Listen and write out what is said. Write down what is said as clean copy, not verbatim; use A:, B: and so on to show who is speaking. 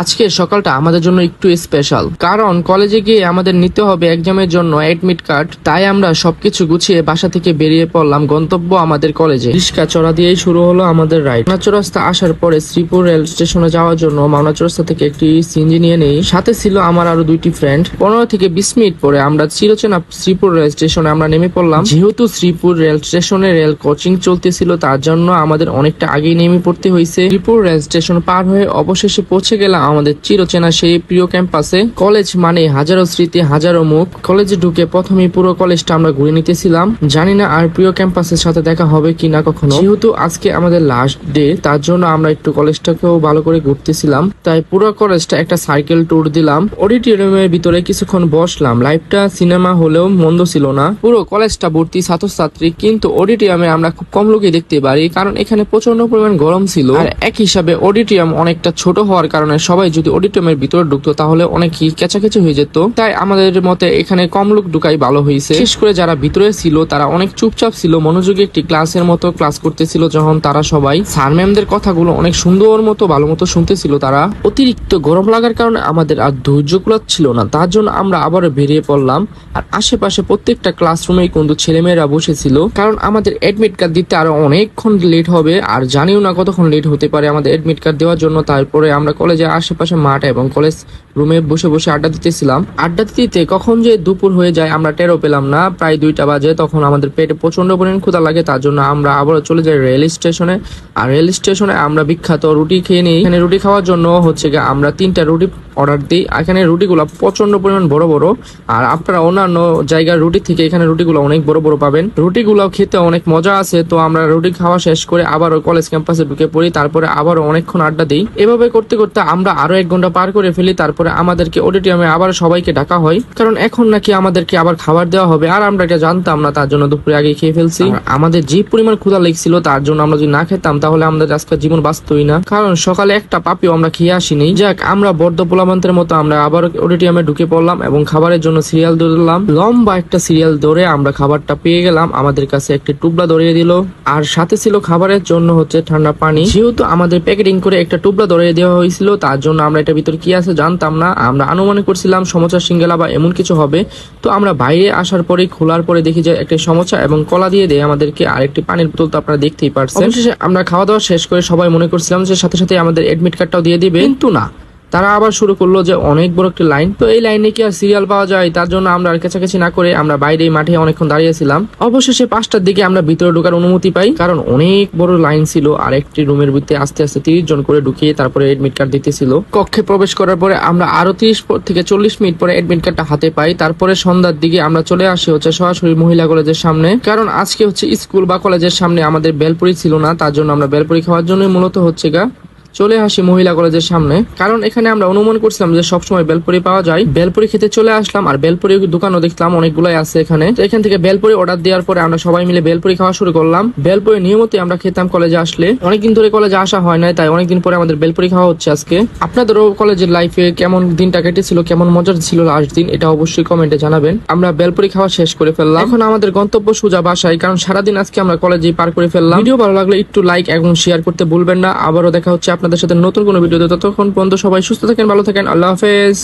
A: আজকের সকালটা আমাদের জন্য একটু স্পেশাল, কারণ কলেজে গিয়ে আমাদের নিতে হবে এক্সামের জন্য অ্যাডমিট কার্ড। তাই আমরা সবকিছু গুছিয়ে বাসা থেকে বেরিয়ে পড়লাম গন্তব্য আমাদের কলেজে। রিস্কা চড়া দিয়েই শুরু হলো আমাদের রাইড। মাওনা চৌরাস্তা আসার পরে শ্রীপুর রেল স্টেশনে যাওয়ার জন্য মাওনা চৌরাস্তা থেকে একটি সিএনজি নিয়ে নেই। সাথে ছিল আমার আরো দুইটি ফ্রেন্ড। 15 থেকে 20 মিনিট পরে আমরা চিরচেনা শ্রীপুর রেল স্টেশনে আমরা নেমে পড়লাম। যেহেতু শ্রীপুর রেল স্টেশনে রেল কোচিং চলতেছিল, তার জন্য আমাদের অনেকটা আগেই নেমে পড়তে হয়েছে। শ্রীপুর রেল স্টেশন পার হয়ে অবশেষে পৌঁছে গেলাম আমাদের চিরচেনা সেই প্রিয় ক্যাম্পাসে। কলেজ মানে হাজারো স্মৃতি, হাজারো মুখ। কলেজে ঢুকে প্রথমেই পুরো কলেজটা আমরা ঘুরে নিতেছিলাম। জানি না আর প্রিয় ক্যাম্পাসের সাথে দেখা হবে কিনা কখনো। যেহেতু আজকে আমাদের লাস্ট ডে, তার জন্য আমরা একটু কলেজটাকেও ভালো করে ঘুরতেছিলাম। তাই পুরো কলেজটা একটা সাইকেল ট্যুর দিলাম। অডিটোরিয়ামের ভিতরে কিছুক্ষণ বসলাম। লাইভটা সিনেমা হলেও মন্দ ছিল না। পুরো কলেজটা ভর্তি ছাত্রছাত্রী, কিন্তু অডিটোরিয়ামে আমরা খুব কম লোকই দেখতে পারি, কারণ এখানে প্রচন্ড পরিমাণ গরম ছিল। আর এক হিসাবে অডিটোরিয়াম অনেকটা ছোট হওয়ার কারণে সবাই যদি অডিটোরিয়ামের ভিতরে ঢুকতো তাহলে অনেকই কেঁচাকেচি হয়ে যেত। তাই আমাদের মতে এখানে কম লোক ঢুকাই ভালো হয়েছে। বিশেষ করে যারা ভিতরে ছিল তারা অনেক চুপচাপ ছিল, মনোযোগী একটি ক্লাসের মতো ক্লাস করতেছিল। যখন তারা সবাই স্যার ম্যামদের কথাগুলো অনেক সুন্দর মতো ভালো মতো শুনতেছিল। তারা অতিরিক্ত গরম লাগার কারণে আমাদের আর ধৈর্য কুলাচ্ছিল না, তার জন্য আমরা আবারও বেরিয়ে পড়লাম। আর আশেপাশে প্রত্যেকটা ক্লাসরুমেই কিন্তু ছেলেমেয়েরা বসেছিল, কারণ আমাদের এডমিট কার্ড দিতে আরো অনেকক্ষণ লেট হবে। আর জানিও না কতক্ষণ লেট হতে পারে আমাদের এডমিট কার্ড দেওয়ার জন্য। তারপরে আমরা কলেজের আশেপাশে মাঠ এবং কলেজ রুমে বসে বসে আড্ডা দিতেছিলাম। আড্ডা দিতে কখন যে দুপুর হয়ে যায় আমরা টেরও পেলাম না। প্রায় 2টা বাজে। তখন আমাদের পেটে প্রচন্ড পরিমাণ ক্ষুধা লাগে, তার জন্য আমরা আবারও চলে যাই রেল স্টেশনে। আর রেল স্টেশনে আমরা বিখ্যাত রুটি খেয়ে নিই। এখানে রুটি খাওয়ার জন্য হচ্ছে গিয়ে আমরা 3টা রুটি অর্ডার দিই। এখানে রুটিগুলো প্রচন্ড পরিমাণ বড় বড়। আর আপনারা অন্যান্য জায়গার রুটি থেকে এখানে রুটিগুলো অনেক বড় বড় পাবেন। রুটিগুলো খেতে অনেক মজা আছে। তো আমরা রুটি খাওয়া শেষ করে আবারও কলেজ ক্যাম্পাসে ঢুকে পড়ি। তারপরে আবারও অনেকক্ষণ আড্ডা দিই। এভাবে করতে করতে আমরা আরো 1 ঘন্টা পার করে ফেলি। তারপরে আমাদেরকে অডিটোরিয়ামে আবার সবাইকে ডাকা হয়, কারণ এখন নাকি আমাদেরকে আবার খাবার দেওয়া হবে। আর আমরা এটা জানতাম না, তার জন্য দুপুরে আগে খেয়ে ফেলছি। আমাদের যে পরিমাণ ক্ষুধা লেগেছিল, তার জন্য আমরা যদি না খেতাম তাহলে আমাদের আজকের জীবন বাঁচতই না, কারণ সকালে একটা পাপিও আমরা খেয়ে আসিনি। যাক, আমরা বর্ধ পোলাবান্তের মতো আমরা আবার অডিটোরিয়ামে ঢুকে পড়লাম এবং খাবারের জন্য সিরিয়াল ধরলাম। লম্বা একটা সিরিয়াল ধরে আমরা খাবারটা পেয়ে গেলাম। আমাদের কাছে একটি টুবলা ধরিয়ে দিল, আর সাথে ছিল খাবারের জন্য হচ্ছে ঠান্ডা পানি। যেহেতু আমাদের প্যাকেটিং করে একটা টুবলা ধরিয়ে দেওয়া হয়েছিল, তার জন্য আমরা এটার ভিতর কি আছে জানতাম না। আমরা অনুমান করছিলাম সমোসা, সিঙ্গালা বা এমন কিছু হবে। তো আমরা বাইরে আসার পরে খোলার পরে দেখি যে একটা সমোসা এবং কলা দিয়ে দেয় আমাদেরকে, আর একটি পানির বোতল তো আপনারা দেখতেই পারছেন। অবশেষে আমরা খাওয়া দাওয়া শেষ করে সবাই মনে করছিলাম যে সাথে সাথে আমাদের এডমিট কার্ডটাও দিয়ে দিবে, কিন্তু না, তারা আবার শুরু করলো যে অনেক বড় একটা লাইন। তো এই লাইনে কি আর সিরিয়াল পাওয়া যায়? তার জন্য আমরা আর কাছাকাছি না করে আমরা বাইরে মাঠে অনেকক্ষণ দাঁড়িয়েছিলাম। অবশেষে 5টার দিকে আমরা ভিতরে ঢোকার অনুমতি পাই, কারণ অনেক বড় লাইন ছিল। আর একটি রুমের ভিতরে আস্তে আস্তে 30 জন করে ঢুকিয়ে তারপরে এডমিট কার্ড দিতেছিল। কক্ষে প্রবেশ করার পরে আমরা আরো 30 থেকে 40 মিনিট পরে এডমিট কার্ডটা হাতে পাই। তারপরে সন্ধ্যার দিকে আমরা চলে আসি হচ্ছে সরাসরি মহিলা কলেজের সামনে, কারণ আজকে হচ্ছে স্কুল বা কলেজের সামনে আমাদের বেলপুরি ছিল না। তার জন্য আমরা বেলপুরি খাওয়ার জন্যই মূলত হচ্ছে চলে আসি মহিলা কলেজের সামনে, কারণ এখানে আমরা অনুমান করছিলাম যে সবসময় বেলপুরি পাওয়া যায়। বেলপুরি খেতে চলে আসলাম, আর বেলপুরি দোকানও দেখলাম অনেকগুলাই আছে এখানে। তো এখান থেকে বেলপুরি অর্ডার দেওয়ার পরে আমরা সবাই মিলে বেলপুরি খাওয়া শুরু করলাম। বেলপুরি নিয়মিতই আমরা খেতাম কলেজে আসলে। অনেকদিন ধরে কলেজে আসা হয় না, তাই অনেকদিন পরে আমাদের বেলপুরি খাওয়া হচ্ছে আজকে। আপনাদেরও কলেজের লাইফে কেমন দিনটা কেটেছিল, কেমন মজার ছিল লাস্ট দিন, এটা অবশ্যই কমেন্টে জানাবেন। আমরা বেলপুরি খাওয়া শেষ করে ফেললাম। এখন আমাদের গন্তব্য সোজা বাসায়, কারণ সারাদিন আজকে আমরা কলেজে পার করে ফেললাম। ভিডিও ভালো লাগলে একটু লাইক এবং শেয়ার করতে ভুলবেন না। আবারও দেখা হচ্ছে আপনাদের সাথে নতুন কোনো ভিডিওতে। ততক্ষণ পর্যন্ত সবাই সুস্থ থাকেন, ভালো থাকেন। আল্লাহ হাফেজ।